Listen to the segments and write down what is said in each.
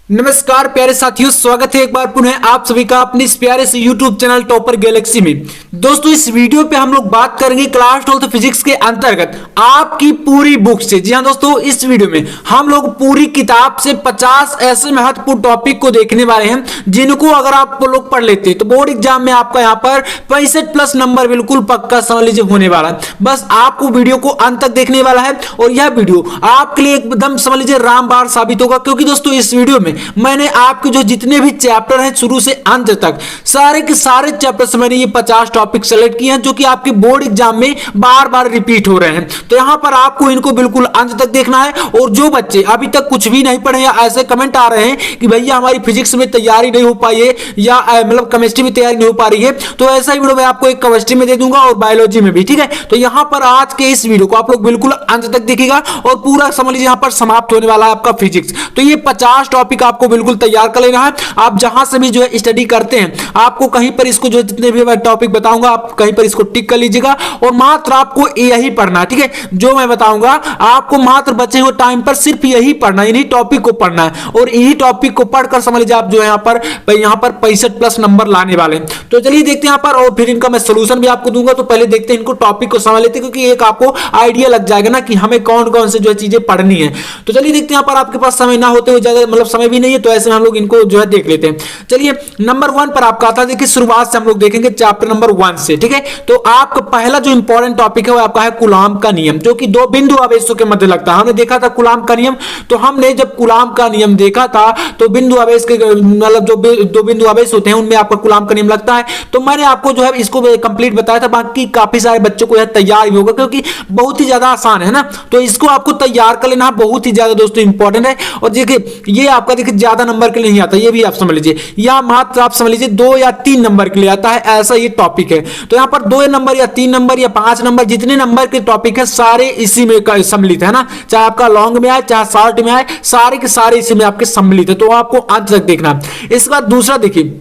नमस्कार प्यारे साथियों, स्वागत है एक बार पुनः आप सभी का अपने इस प्यारे से YouTube चैनल टॉपर गैलेक्सी में। दोस्तों, इस वीडियो पे हम लोग बात करेंगे क्लास 12 फिजिक्स के अंतर्गत आपकी पूरी बुक से। जी हां दोस्तों, इस वीडियो में हम लोग पूरी किताब से 50 ऐसे महत्वपूर्ण टॉपिक को देखने वाले हैं जिनको अगर आप लोग पढ़ लेते हैं तो बोर्ड एग्जाम में आपका यहाँ पर 65+ नंबर बिल्कुल पक्का समझ लीजिए होने वाला है। बस आपको वीडियो को अंत तक देखने वाला है और यह वीडियो आपके लिए एकदम समझ लीजिए रामबाण साबित होगा, क्योंकि दोस्तों इस वीडियो में मैंने आपके जो जितने भी चैप्टर हैं शुरू से अंत तक सारे के सारे चैप्टर से मैंने ये 50 टॉपिक सेलेक्ट किए हैं जो कि आपके बोर्ड एग्जाम में बार बार रिपीट हो रहे हैं। तो यहां पर आपको इनको बिल्कुल अंत तक देखना है। और जो बच्चे अभी तक कुछ भी नहीं पढ़े या ऐसे कमेंट आ रहे हैं कि भैया हमारी फिजिक्स में तैयारी नहीं हो पाई है या मतलब केमिस्ट्री में तैयारी नहीं हो पा रही है, तो ऐसा ही वीडियो मैं आपको एक केमिस्ट्री में दे दूंगा और बायोलॉजी में भी, ठीक है। तो यहां पर आज के इस वीडियो को आप लोग बिल्कुल अंत तक देखिएगा और पूरा समझ लीजिए यहां पर समाप्त होने वाला है आपका फिजिक्स। तो ये 50 टॉपिक आपको बिल्कुल तैयार कर लेना है। आप जहां से भी जो है स्टडी करते हैं आपको कहीं पर इसको जो जितने भी मैं टॉपिक बताऊंगा आप कहीं पर इसको टिक कर लीजिएगा और मात्र आपको यही पढ़ना है, ठीक है। जो मैं बताऊंगा आपको मात्र बचे हुए टाइम पर सिर्फ यही पढ़ना है, इन्हीं टॉपिक को पढ़ना है और इन्हीं टॉपिक को पढ़कर समझ लीजिए आप जो है यहाँ पर 65+ नंबर लाने वाले हैं। तो चलिए देखते हैं यहाँ पर, और फिर इनका मैं सोल्यूशन भी आपको दूंगा। तो पहले देखते हैं इनको टॉपिक को समझ लेते हैं, क्योंकि एक आपको आइडिया लग जाएगा ना कि हमें कौन कौन से जो है चीजें पढ़नी है। तो चलिए देखते हैं यहाँ पर, आपके पास समय ना होते हुए ज्यादा मतलब समय भी नहीं है तो ऐसे में हम लोग इनको जो है देख लेते हैं। चलिए नंबर 1 पर आपका आता है, देखिए शुरुआत से हम लोग देखेंगे चैप्टर नंबर 1 से, ठीक है। तो आपका पहला जो इंपॉर्टेंट टॉपिक है वो आपका है कूलाम का नियम, जो कि दो बिंदु आवेशों के मध्य लगता है। हमने देखा था कूलाम का नियम, तो हमने जब कूलाम का नियम देखा था तो बिंदु आवेश के मतलब जो दो बिंदु आवेश होते हैं उनमें आपका कूलाम का नियम लगता है। तो मैंने आपको जो है इसको कंप्लीट बताया था, बाकी काफी सारे बच्चों को यह तैयार भी होगा क्योंकि बहुत ही ज्यादा आसान है ना। तो इसको आपको तैयार कर लेना बहुत ही ज्यादा दोस्तों इंपॉर्टेंट है। और देखिए ये आपका देखिए ज्यादा नंबर के लिए नहीं आता, ये भी आप समझ लीजिए, या मात्र आप समझ लीजिए 2 या 3 नंबर के लिए आता है, ऐसा ये टॉपिक है। तो यहां पर 2 नंबर या 3 नंबर या 5 नंबर जितने नंबर के टॉपिक है सारे इसी में सम्मिलित है ना, चाहे आपका लॉन्ग में आए चाहे शॉर्ट में आए, सारे के सारे इसी में आपके सम्मिलित है। तो आपको अंत तक देखना। इसके बाद दूसरा देखिए,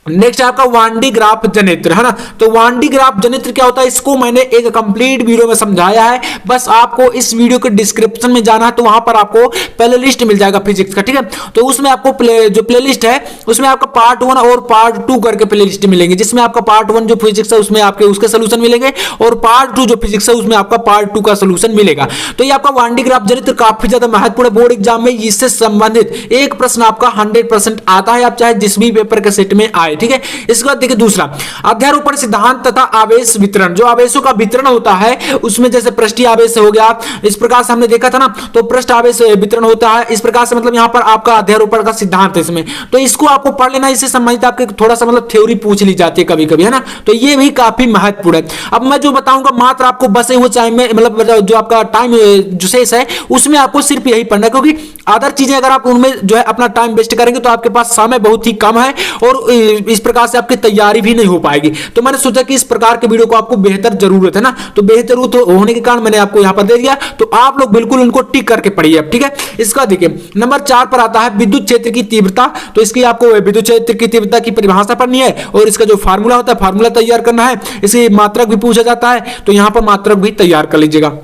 नेक्स्ट आपका वांडी ग्राफ जनित्र है ना। तो वांडी ग्राफ जनित्र क्या होता है, इसको मैंने एक कंप्लीट वीडियो में समझाया है। बस आपको इस वीडियो के डिस्क्रिप्शन में जाना है, तो वहां पर आपको प्ले लिस्ट मिल जाएगा फिजिक्स का, ठीक है। तो उसमें आपको जो प्ले लिस्ट है उसमें आपका पार्ट 1 और पार्ट 2 करके प्ले लिस्ट मिलेंगे, जिसमें आपका पार्ट 1 जो फिजिक्स है उसमें आपके उसके सोल्यूशन मिलेंगे और पार्ट 2 जो फिजिक्स है उसमें आपका पार्ट 2 का सोल्यूशन मिलेगा। तो ये आपका वांडी ग्राफ जनित्र काफी ज्यादा महत्वपूर्ण बोर्ड एग्जाम में इससे संबंधित एक प्रश्न आपका 100% आता है, आप चाहे जिस भी पेपर के सेट में आए, ठीक है। इसके बाद देखिए दूसरा अध्यारोपण सिद्धांत तथा आवेश वितरण, जो आवेशों का वितरण होता है उसमें जैसे पृष्ठीय आवेश हो गया, इस प्रकार से हमने देखा था ना। तो पृष्ठ आवेश वितरण होता है इस प्रकार से, मतलब यहां पर आपका अध्यारोपण का सिद्धांत है इसमें। तो इसको आपको पढ़ लेना, इससे संबंधित आपके थोड़ा सा मतलब थ्योरी पूछ ली जाती है कभी कभी, है ना। तो ये भी काफी महत्वपूर्ण है। अब मैं जो बताऊंगा मात्र आपको बसे हुए टाइम में मतलब जो आपका टाइम जो शेष है उसमें आपको सिर्फ यही पढ़ना है, क्योंकि अदर चीजें अगर आप उनमें जो है अपना टाइम वेस्ट करेंगे तो आपके पास समय बहुत ही कम है और इस प्रकार से आपकी तैयारी भी नहीं हो पाएगी। तो मैंने सोचा कि इस प्रकार के वीडियो को आपको बेहतर जरूरत है ना, तो बेहतर होने के कारण मैंने आपको यहां पर दे दिया। तो आप लोग बिल्कुल इनको टिक करके पढ़िए, ठीक है। इसका देखिए नंबर 4 पर आता है विद्युत क्षेत्र की तीव्रता। तो इसकी आपको विद्युत क्षेत्र की तीव्रता की परिभाषा पढ़नी है और इसका जो फार्मूला होता है फार्मूला तैयार करना है। इसे मात्रक भी पूछा जाता है, तो यहां पर मात्रक भी तैयार कर लीजिएगा।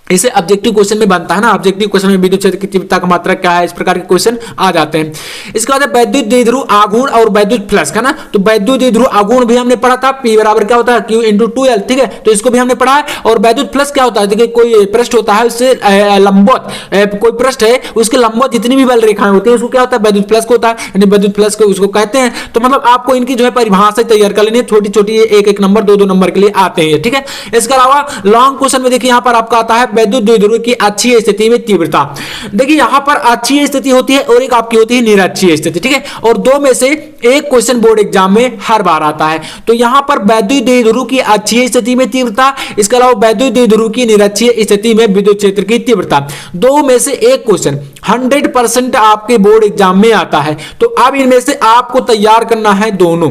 इसे ऑब्जेक्टिव क्वेश्चन में बनता है ना, ऑब्जेक्टिव क्वेश्चन में विद्युत क्षेत्र की तीव्रता का मात्रक क्या है, इस प्रकार के क्वेश्चन आ जाते हैं। इसके बाद वैद्युत द्विध्रुव आघूर्ण और वैद्युत फ्लक्स है ना। तो वैद्युत द्विध्रुव आघूर्ण भी हमने पढ़ा था, P बराबर क्या होता है Q × 2L, ठीक है। तो इसको भी हमने पढ़ा है। और वैद्युत फ्लक्स क्या होता है, देखिए कोई पृष्ठ होता है उससे लंबवत कोई पृष्ठ है उसके लंबवत जितनी भी बल रेखाएं होती है उसको क्या होता है, वैद्युत फ्लक्स होता है, यानी वैद्युत फ्लक्स को उसको कहते हैं। तो मतलब आपको इनकी जो है परिभाषा तैयार कर लेनी है, छोटी छोटी एक नंबर 2 नंबर के लिए आते हैं, ठीक है। इसके अलावा लॉन्ग क्वेश्चन में देखिए यहाँ पर आपका आता है वैद्युत द्विध्रुव की अक्षीय स्थिति में तीव्रता। देखिए यहां पर अक्षीय स्थिति होती है और एक आपकी होती है निरक्षीय स्थिति, ठीक है। और दो में से एक क्वेश्चन बोर्ड एग्जाम में हर बार आता है। तो यहां पर वैद्युत द्विध्रुव की अक्षीय स्थिति में तीव्रता, इसके अलावा वैद्युत द्विध्रुव की निरक्षीय स्थिति में विद्युत क्षेत्र की तीव्रता, दो में से एक क्वेश्चन 100% आपके बोर्ड एग्जाम में आता है। तो अब इनमें से आपको तैयार करना है दोनों,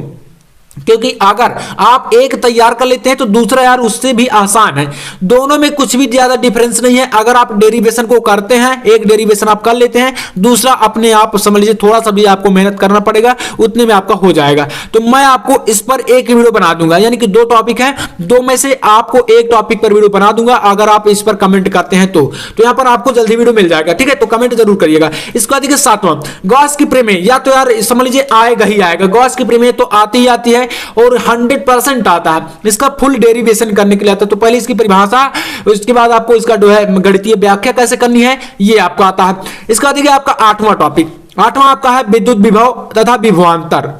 क्योंकि अगर आप एक तैयार कर लेते हैं तो दूसरा यार उससे भी आसान है, दोनों में कुछ भी ज्यादा डिफरेंस नहीं है। अगर आप डेरिवेशन को करते हैं, एक डेरिवेशन आप कर लेते हैं, दूसरा अपने आप समझ लीजिए थोड़ा सा भी आपको मेहनत करना पड़ेगा, उतने में आपका हो जाएगा। तो मैं आपको इस पर एक वीडियो बना दूंगा, यानी कि 2 टॉपिक है, 2 में से आपको एक टॉपिक पर वीडियो बना दूंगा अगर आप इस पर कमेंट करते हैं तो यहां पर आपको जल्दी वीडियो मिल जाएगा, ठीक है। तो कमेंट जरूर करिएगा। इसके बाद देखिए 7वां गॉस की प्रमेय, या तो यार समझ लीजिए आएगा ही आएगा, गॉस की प्रमेय तो आती ही आती है और 100% आता है। इसका फुल डेरिवेशन करने के लिए आता है, तो पहले इसकी परिभाषा, उसके बाद आपको इसका जो है गणितीय व्याख्या कैसे करनी है ये आपको आता है। इसके बाद देखिए आपका 8वां टॉपिक, 8वां आपका है विद्युत विभव तथा विभवांतर।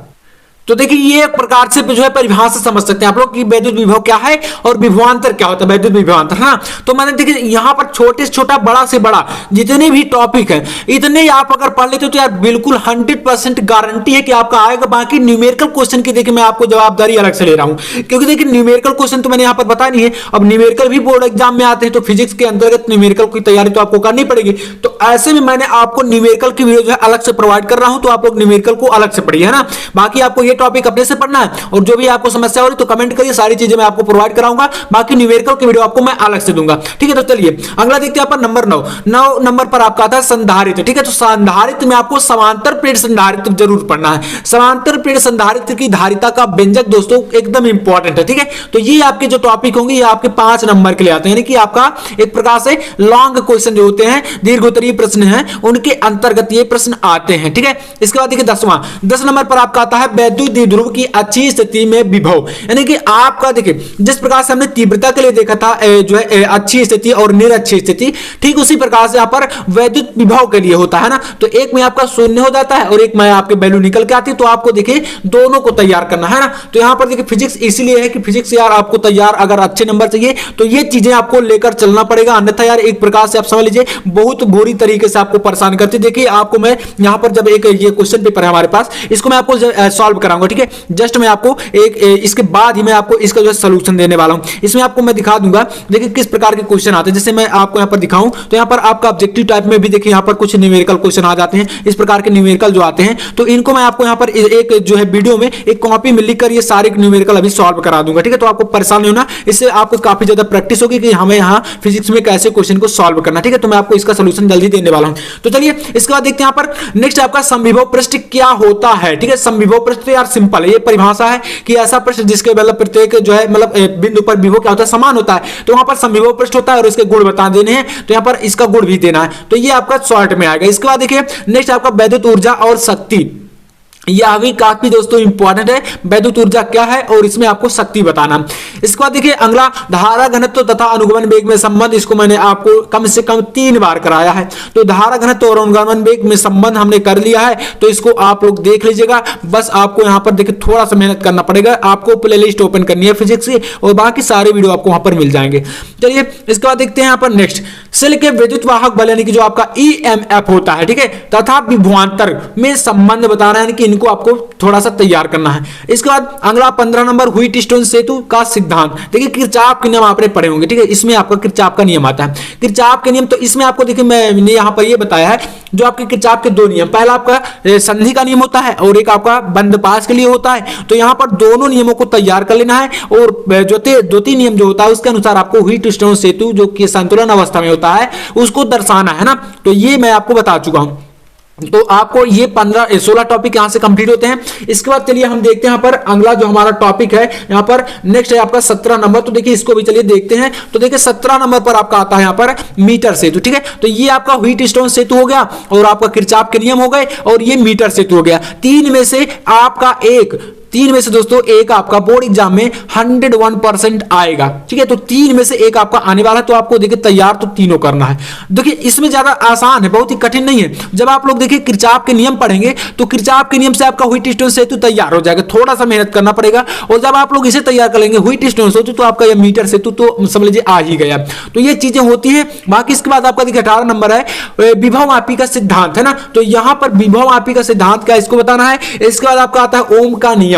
तो देखिए ये एक प्रकार से जो है परिभाषा समझ सकते हैं आप लोग कि विद्युत विभव क्या है और विभवांतर क्या होता है, विद्युत विभवांतर। हाँ, तो मैंने देखिए यहां पर छोटे से छोटा बड़ा से बड़ा जितने भी टॉपिक है इतने आप अगर पढ़ लेते हो तो यार बिल्कुल 100% गारंटी है कि आपका आएगा। बाकी न्यूमेरिकल क्वेश्चन की देखिए मैं आपको जवाबदारी अलग से ले रहा हूं, क्योंकि देखिए न्यूमेरिकल क्वेश्चन तो मैंने यहां पर बताया नहीं है। अब न्यूमेरिकल भी बोर्ड एग्जाम में आते हैं, तो फिजिक्स के अंतर्गत न्यूमेरिकल की तैयारी तो आपको करनी पड़ेगी। तो ऐसे में मैंने आपको न्यूमेरिकल की वीडियो जो है अलग से प्रोवाइड कर रहा हूं, तो आप लोग न्यूमेरिकल को अलग से पढ़िए, है ना। बाकी आपको ये टॉपिक अपने से पढ़ना है, और जो भी आपको समस्या हो रही तो कमेंट करिए, सारी चीजें मैं आपको प्रोवाइड कराऊंगा। बाकी न्यूमेरिकल की वीडियो आपको मैं अलग से दूंगा, ठीक है। तो चलिए अगला देखते हैं आप नंबर 9 नंबर पर आपका आता है संधारित्र, ठीक है। तो संधारित्र में आपको समांतर प्लेट संधारित्र जरूर पढ़ना है। समांतर प्लेट संधारित्र की धारिता का व्यंजक दोस्तों एकदम इंपॉर्टेंट है, ठीक है। तो ये आपके जो टॉपिक होंगे ये आपके 5 नंबर के लिए आते हैं, यानी कि आपका एक प्रकार से लॉन्ग क्वेश्चन जो होते हैं, दीर्घोत्तरीय प्रश्न हैं, उनके अंतर्गत ये प्रश्न आते हैं, ठीक है। इसके बाद देखिए 10 नंबर पर आपका आता है वैद्युत द्विध्रुव की अच्छी स्थिति में विभव, यानी कि आपका देखिए जिस प्रकार से हमने तीव्रता के लिए देखा था जो है अच्छी स्थिति और निरक्षी स्थिति, ठीक उसी प्रकार से यहां पर वैद्युत विभव के लिए होता है ना। तो एक में आपका शून्य हो जाता है और एक में आपके वैल्यू निकल के आती है, तो आपको देखिए दोनों को तैयार करना है ना। तो यहां पर देखिए फिजिक्स इसलिए है कि फिजिक्स यार आपको तैयार अगर अच्छे नंबर चाहिए तो ये चीजें आपको लेकर चलना पड़ेगा, अन्यथा यार एक प्रकार से आप समझ लीजिए बहुत बुरी तरीके से आपको परेशान करती है। देखिए आपको मैं यहां पर जब एक ये क्वेश्चन पेपर है हमारे पास, इसको मैं आपको सॉल्व कराऊंगा, ठीक है। जस्ट मैं आपको एक इसके बाद ही मैं आपको इसका जो है सॉल्यूशन देने वाला हूं। इसमें आपको मैं दिखा दूंगा देखिए किस प्रकार के क्वेश्चन आते हैं। जैसे मैं आपको यहां पर दिखाऊं तो यहां पर आपका ऑब्जेक्टिव टाइप में भी देखिए यहां पर कुछ न्यूमेरिकल क्वेश्चन आ जाते हैं, इस प्रकार के न्यूमेरिकल जो आते हैं, तो इनको मैं आपको यहां पर एक जो है वीडियो में एक कॉपी में लिखकर ये सारे न्यूमेरिकल अभी सॉल्व करा दूंगा, ठीक है। तो आपको परेशान नहीं होना, इससे आपको काफी ज्यादा प्रैक्टिस होगी कि हमें यहां फिजिक्स में कैसे क्वेश्चन को सॉल्व करना, ठीक है। तो मैं आपको इसका सॉल्यूशन जल्दी देने वाला हूं। तो चलिए इसके बाद देखते हैं यहां पर नेक्स्ट आपका समविभव पृष्ठ क्या होता है, ठीक है। समविभव पृष्ठ तो यार सिंपल है, ये परिभाषा है कि ऐसा पृष्ठ जिसके मतलब प्रत्येक जो है मतलब बिंदु पर विभव क्या होता है, समान होता है। तो वहां पर समविभव पृष्ठ होता है और इसके गुण बता देने हैं, तो यहां पर इसका गुण भी देना है, तो ये आपका शॉर्ट में आएगा। इसके बाद देखिए नेक्स्ट आपका वैद्युत ऊर्जा और शक्ति, यह भी काफी दोस्तों इंपॉर्टेंट है। वैद्युत ऊर्जा क्या है और इसमें आपको शक्ति बताना। इसके बाद देखिए अगला धारा घनत्व तथा अनुगमन वेग में संबंध, इसको मैंने आपको कम से कम 3 बार कराया है। तो धारा घनत्व और अनुगमन वेग में संबंध हमने कर लिया है, तो इसको आप लोग देख लीजिएगा। बस आपको यहां पर देखिए थोड़ा सा मेहनत करना पड़ेगा, आपको प्लेलिस्ट ओपन करनी है फिजिक्स की और बाकी सारे वीडियो आपको वहां पर मिल जाएंगे। चलिए इसके बाद देखते हैं यहां पर नेक्स्ट सेल के विद्युत वाहक बल यानी कि जो आपका EMF होता है, ठीक है, तथा विभवांतर में संबंध बताना है, यानी कि इनको आपको थोड़ा सा तैयार करना है। इसके बाद अगला 15 नंबर व्हीटस्टोन सेतु का सिद्धांत। देखिए किरचॉफ के नियम आपने पढ़े होंगे, ठीक है। इसमें आपका किरचॉफ का नियम आता है, किरचॉफ के नियम। तो इसमें आपको देखिए मैंने यहां पर ये बताया है जो आपके किरचॉफ के 2 नियम, पहला आपका संधि का नियम होता है और एक आपका बंद पास के लिए होता है। तो यहां पर दोनों नियमों को तैयार कर लेना है और जो 2-3 नियम जो होता है उसके अनुसार आपको व्हीटस्टोन सेतु जो कि संतुलन अवस्था में होता है उसको दर्शाना है ना। तो ये मैं आपको बता चुका हूं। तो आपको ये 16 टॉपिक यहां से कंप्लीट होते हैं। इसके बाद चलिए हम देखते हैं यहां पर अगला जो हमारा टॉपिक है यहां पर नेक्स्ट है आपका 17 नंबर। तो देखिए इसको भी चलिए देखते हैं। तो देखिए 17 नंबर पर आपका आता है यहां पर मीटर सेतु, ठीक है। तो ये आपका व्हीटस्टोन सेतु हो गया और आपका किरचॉफ के नियम हो गए और ये मीटर सेतु हो गया। 3 में से दोस्तों एक आपका बोर्ड एग्जाम में 101% आएगा, ठीक है। तो 3 में से एक आपका आने वाला है, तो आपको देखिए तैयार तो तीनों करना है। देखिए इसमें ज्यादा आसान है, बहुत ही कठिन नहीं है। जब आप लोग देखिए किरचॉफ के नियम पढ़ेंगे तो किरचॉफ के नियम से आपका व्हीटस्टोन सेतु तैयार हो जाएगा, थोड़ा सा मेहनत करना पड़ेगा। और जब आप लोग इसे तैयार कर लेंगे व्हीटस्टोन सेतु तो आपका यह मीटर सेतु तो समझ लीजिए आ ही गया। तो ये चीजें होती है। बाकी इसके बाद आपका देखिए 18 नंबर है विभव मापी का सिद्धांत, है ना। तो यहां पर विभव मापी का सिद्धांत क्या इसको बताना है। इसके बाद आपका आता है ओम का नियम।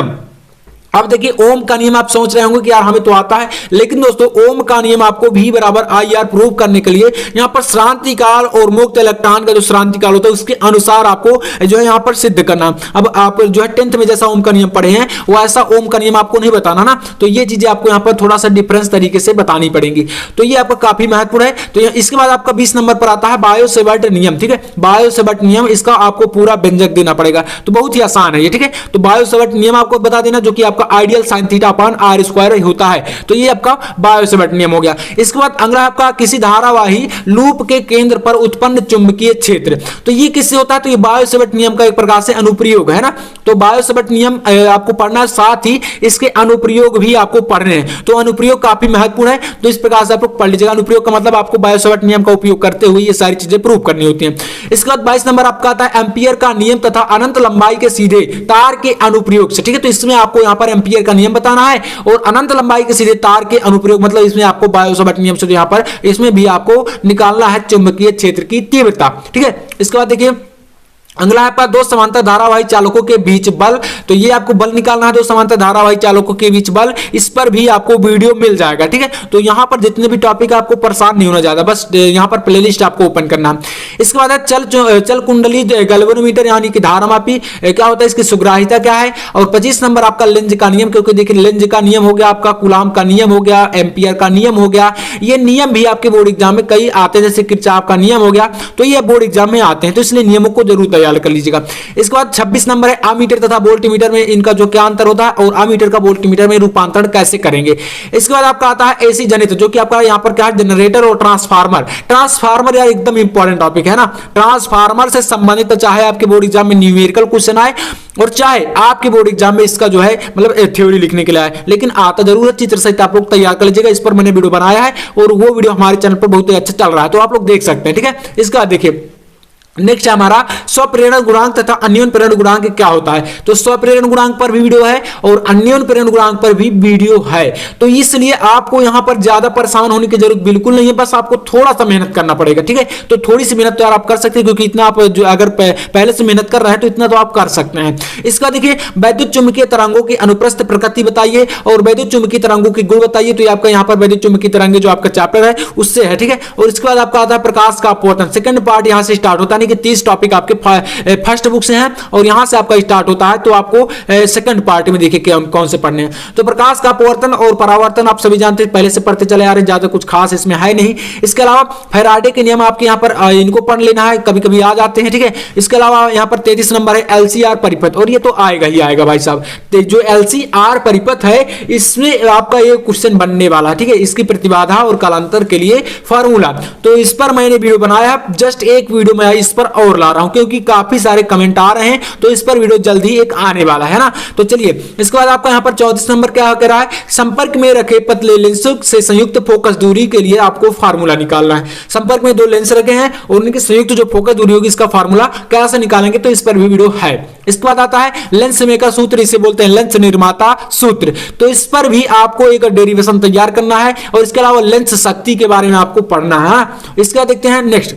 अब देखिए ओम का नियम आप सोच रहे होंगे कि यार हमें तो आता है, लेकिन दोस्तों ओम का नियम आपको V बराबर IR प्रूव करने के लिए यहां पर श्रांति काल और मुक्त इलेक्ट्रॉन का जो श्रांति काल होता है उसके अनुसार आपको जो है यहां पर सिद्ध करना। अब आप जो है 10th में जैसा ओम का नियम पढ़े हैं वो ऐसा ओम का नियम आपको नहीं बताना ना, तो ये चीजें आपको यहां पर थोड़ा सा डिफरेंस तरीके से बतानी पड़ेंगी, तो ये आपका काफी महत्वपूर्ण है। तो इसके बाद आपका 20 नंबर पर आता है बायो-सेवर्ट नियम, ठीक है, बायो-सेवर्ट नियम, इसका आपको पूरा व्यंजक देना पड़ेगा, तो बहुत ही आसान है ये, ठीक है। तो बायो-सेवर्ट नियम आपको बता देना जो कि आपका ideal sin theta upon r square होता है, तो ये आपका बायो-सेवर्ट नियम हो गया। इसके बाद अगला आपका किसी धारावाही लूप के केंद्र पर उत्पन्न चुंबकीय क्षेत्र, तो ये किससे होता है, तो ये बायो-सेवर्ट नियम का एक प्रकार से अनुप्रयोग है ना, तो बायो-सेवर्ट नियम आपको पढ़ना, साथ ही इसके अनुप्रयोग भी आपको पढ़ने हैं, तो अनुप्रयोग काफी महत्वपूर्ण है, तो इस प्रकार से आप लोग पढ़ लीजिएगा। अनुप्रयोग का मतलब आपको बायो-सेवर्ट नियम का उपयोग करते हुए ये सारी चीजें प्रूव करनी होती हैं। इसके बाद 22 नंबर आपका आता है एम्पियर का नियम तथा अनंत लंबाई के सीधे तार के अनुप्रयोग से, ठीक है, तो इसमें आपको यहां पर एम्पियर का नियम बताना है और अनंत लंबाई के सीधे तार के अनुप्रयोग, मतलब इसमें आपको बायो-सेवर्ट नियम से यहां पर इसमें भी आपको निकालना है चुंबकीय क्षेत्र की तीव्रता, ठीक है। इसके बाद देखिए अगला है दो समांतर धारावाही चालकों के बीच बल, तो ये आपको बल निकालना है, दो समांतर धारावाही चालकों के बीच बल, इस पर भी आपको वीडियो मिल जाएगा, ठीक है। तो यहां पर जितने भी टॉपिक आपको परेशान नहीं होना ज्यादा, बस यहां पर प्लेलिस्ट आपको ओपन करना है। इसके बाद है चल कुंडली गैल्वेनोमीटर यानी कि धारामापी क्या होता है, इसकी सुग्राह्यता क्या है, और 25 नंबर आपका लेंज का नियम, क्योंकि देखिए लेंज का नियम हो गया, आपका कूलाम का नियम हो गया, एम्पियर का नियम हो गया, ये नियम भी आपके बोर्ड एग्जाम में कई आते हैं, जैसे किरचॉफ का नियम हो गया, तो ये बोर्ड एग्जाम में आते हैं, तो इसलिए नियमों को जरूर तैयार कर लीजिएगा। इसके बाद 26 नंबर है अमीटर तथा वोल्टमीटर में इनका जो क्या अंतर होता है और अमीटर का वोल्टमीटर में रूपांतरण कैसे करेंगे। इसके बाद आपका आता है एसी जनित, जो कि आपका यहां पर क्या है, जनरेटर और ट्रांसफार्मर। ट्रांसफार्मर यार एकदम इंपॉर्टेंट टॉपिक है ना, ट्रांसफार्मर से संबंधित चाहे आपके बोर्ड एग्जाम में न्यूमेरिकल क्वेश्चन आए और चाहे आपके बोर्ड एग्जाम में इसका जो है मतलब थ्योरी लिखने के लिए आए, लेकिन आता जरूर है, चित्र सहित आप लोग तैयार कर लीजिएगा। इस पर मैंने वीडियो बनाया है और वो वीडियो हमारे चैनल पर बहुत ही अच्छा चल रहा है, तो आप लोग देख सकते हैं, ठीक है। इसके बाद देखिए नेक्स्ट है हमारा स्वप्रेरण गुणांक तथा अन्योन प्रेरण गुणांक क्या होता है, तो स्वप्रेरण गुणांक पर भी वीडियो है और अन्योन प्रेरण गुणांक पर भी वीडियो है, तो इसलिए आपको यहां पर ज्यादा परेशान होने की जरूरत बिल्कुल नहीं है, बस आपको थोड़ा सा मेहनत करना पड़ेगा, ठीक है। तो थोड़ी सी मेहनत तो यार आप कर सकते हैं, क्योंकि इतना आप जो अगर पहले से मेहनत कर रहे हैं तो इतना तो आप कर सकते हैं। इसका देखिए वैद्युत चुंबकीय तरंगों की अनुप्रस्थ प्रकृति बताइए और वैद्युत चुंबकीय तरंगों की गुण बताइए, तो आपका यहां पर वैद्युत चुंबकीय तरंगे जो आपका चैप्टर है उससे है, ठीक है। और इसके बाद आपका आता है प्रकाश का अपवर्तन, सेकंड पार्ट यहां से स्टार्ट होता है, 30 टॉपिक आपके फर्स्ट बुक से हैं और यहां से आपका स्टार्ट होता है, तो आपको सेकंड पार्ट में देखिए कौन से पढ़ने हैं। तो प्रकाश का अपवर्तन और परावर्तन आप सभी जानते हैं, पहले से पढ़ते चले आ रहे हैं, ज्यादा कुछ खास इसमें है नहीं। इसके अलावा फैराडे के नियम आपके यहां पर इनको पढ़ लेना है, कभी कभी आ जाते हैं, ठीक है। इसके अलावा यहां पर 33 नंबर है एलसीआर परिपथ, और ये तो आएगा ही आएगा भाई साहब, तो जो एलसीआर परिपथ है इसमें आपका ये क्वेश्चन बनने वाला है, ठीक है। इसकी प्रतिबाधा और कालांतर के लिए फार्मूला, तो इस पर मैंने वीडियो बनाया, जस्ट एक वीडियो में इस पर और ला रहा हूं क्योंकि काफी सारे कमेंट आ रहे हैं, तो इस पर वीडियो जल्दी एक आने वाला है ना। तो चलिए इसके बाद आपका यहां पर 34 नंबर क्या कह रहा है, संपर्क में रखे पतले लेंस से संयुक्त फोकस दूरी के लिए आपको फार्मूला निकालना है। संपर्क में दो लेंस रखे हैं और उनकी संयुक्त जो फोकस दूरी होगी इसका फार्मूला कैसे निकालेंगे, तो इस पर भी वीडियो है। इसके बाद आता है लेंस मेकर सूत्र, इसे बोलते हैं लेंस निर्माता सूत्र, तो इस पर भी आपको एक डेरिवेशन तैयार करना है और इसके अलावा लेंस शक्ति के बारे में आपको पढ़ना है। इसके बाद देखते हैं नेक्स्ट,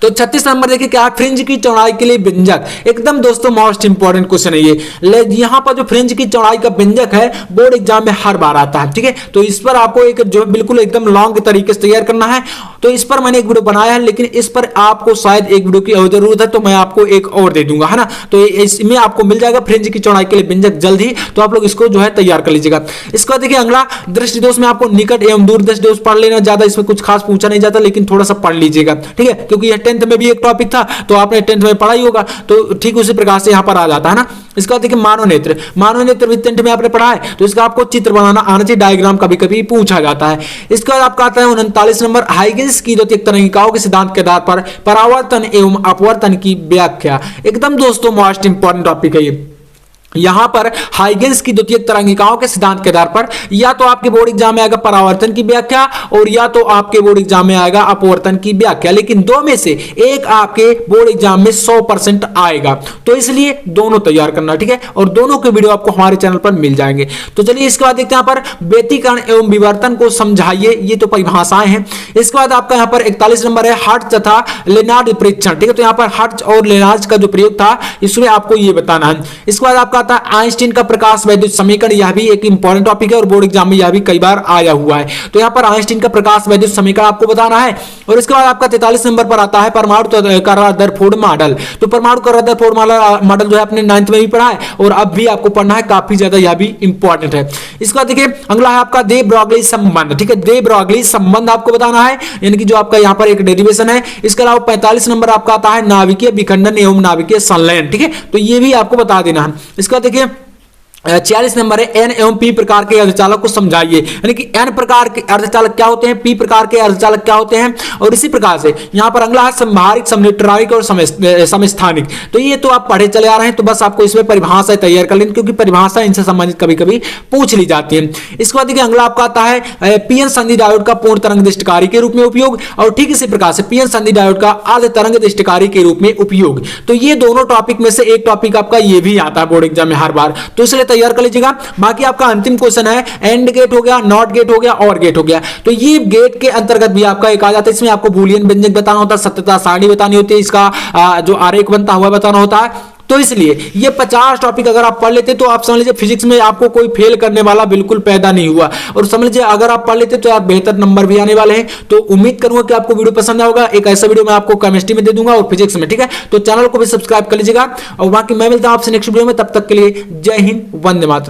तो 36 नंबर देखिए क्या है, फ्रिंज की चौड़ाई के लिए व्यंजक, एकदम दोस्तों मोस्ट इंपॉर्टेंट क्वेश्चन है ये। यहां पर जो फ्रिंज की चौड़ाई का व्यंजक है बोर्ड एग्जाम में हर बार आता है, ठीक है। तो इस पर आपको एक जो बिल्कुल एकदम लॉन्ग तरीके से तैयार करना है, तो इस पर मैंने एक वीडियो बनाया है, लेकिन इस पर आपको शायद एक वीडियो की जरूरत है, तो मैं आपको एक और दे दूंगा, है ना। तो इसमें आपको मिल जाएगा फ्रिंज की चौड़ाई के लिए व्यंजक जल्द ही, तो आप लोग इसको जो है तैयार कर लीजिएगा। इसके बाद देखिए अगला दृष्टि दोष में आपको निकट एवं दूर दृष्टि दोष पढ़ लेना, ज्यादा इसमें कुछ खास पूछा नहीं जाता, लेकिन थोड़ा सा पढ़ लीजिएगा, ठीक है, क्योंकि यह 10th में भी एक टॉपिक था, तो आपने 10th में पढ़ा ही होगा, तो ठीक उसी प्रकार से यहां पर आ जाता है ना। इसका देखिए मानव नेत्र, मानव नेत्र भी 10th में आपने पढ़ा है, तो इसका आपको चित्र बनाना आना चाहिए, डायग्राम कभी कभी पूछा जाता है। इसका आपका आता है 39 नंबर हाइगेंस की द्वितीयक तरंगिकाओं के सिद्धांत के आधार पर परावर्तन एवं अपवर्तन की व्याख्या, एकदम दोस्तों मोस्ट इंपॉर्टेंट टॉपिक है ये। यहां पर हाइगेंस की द्वितीयक तरंगिकाओं के सिद्धांत के आधार पर या तो आपके बोर्ड एग्जाम में आएगा परावर्तन की व्याख्या और या तो आपके बोर्ड एग्जाम में आएगा अपवर्तन की व्याख्या, लेकिन दो में से एक आपके बोर्ड एग्जाम में 100% आएगा, तो इसलिए दोनों तैयार करना, ठीक है। और दोनों के वीडियो आपको हमारे चैनल पर मिल जाएंगे। तो चलिए इसके बाद देखते हैं यहाँ पर व्यतिकरण एवं विवर्तन को समझाइए, ये तो परिभाषाएं हैं। इसके बाद आपका यहाँ पर 41 नंबर है हर्ट्ज तथा लेनार्ड परीक्षण, ठीक है। तो यहाँ पर हर्ट्ज और लेनार्ड का जो प्रयोग था इसमें आपको ये बताना है। इसके बाद आपका आता है आइंस्टीन का प्रकाश वैद्युत समीकरण, यह भी एक इंपॉर्टेंट टॉपिक है और बोर्ड एग्जाम में यह भी कई बार आया हुआ है। तो यहाँ पर आइंस्टीन का प्रकाश वैद्युत समीकरण आपको बताना है। और इसके बाद आपका 43 नंबर पर आता है परमाणु रदरफोर्ड मॉडल। तो परमाणु रदरफोर्ड मॉडल जो है अपने 9th में भी पढ़ा है और अब भी आपको पढ़ना है, काफी ज्यादा यह भी इंपॉर्टेंट है। इसके बाद देखिए अगला है आपका दे ब्रॉगली संबंध। ठीक है, दे ब्रॉगली संबंध आपको बताना है, यानी कि जो आपका यहाँ पर एक डेरिवेशन है। इसके अलावा 45 नंबर आपका आता है नाभिकीय विखंडन एवं नाभिकीय संलयन। ठीक है, तो ये भी आपको बता देना है। इसके बाद देखिए 46 नंबर है एन एवं पी प्रकार के अर्धचालक को समझाइए, यानी कि एन प्रकार के अर्धचालक क्या होते हैं, पी प्रकार के अर्धचालक क्या होते हैं। और इसी प्रकार से यहां पर अगला है संभारिक, समलेट्रारिक और समस्थानिक। तो ये तो आप पढ़े चले आ रहे हैं, तो बस आपको इसमें परिभाषा तैयार कर लेनी, क्योंकि परिभाषा इनसे संबंधित कभी कभी पूछ ली जाती है। इसके बाद देखिए अगला आपका आता है पीएन संधि डायोड का पूर्ण तरंग दृष्टिकारी के रूप में उपयोग, और ठीक इसी प्रकार से पीएन संधि डायोड का अर्ध तरंग दृष्टिकारी के रूप में उपयोग। तो ये दोनों टॉपिक में से एक टॉपिक आपका ये भी आता है बोर्ड एग्जाम में हर बार, तो इसलिए तैयार कर लीजिएगा। बाकी आपका अंतिम क्वेश्चन है एंड गेट हो गया, नॉट गेट हो गया, और गेट हो गया। तो ये गेट के अंतर्गत भी आपका एक आ जाता है, इसमें आपको बूलियन व्यंजक बताना होता है, सत्यता सारणी बतानी होती है, इसका जो आरेख बनता हुआ बताना होता है। तो इसलिए ये 50 टॉपिक अगर आप पढ़ लेते तो आप समझ लीजिए फिजिक्स में आपको कोई फेल करने वाला बिल्कुल पैदा नहीं हुआ, और समझ लीजिए अगर आप पढ़ लेते तो यार बेहतर नंबर भी आने वाले हैं। तो उम्मीद करूंगा कि आपको वीडियो पसंद आएगा। एक ऐसा वीडियो मैं आपको केमिस्ट्री में दे दूंगा और फिजिक्स में। ठीक है, तो चैनल को भी सब्सक्राइब कर लीजिएगा, और बाकी मैं मिलता हूं आपसे नेक्स्ट वीडियो में। तब तक के लिए जय हिंद, वंदे मातरम।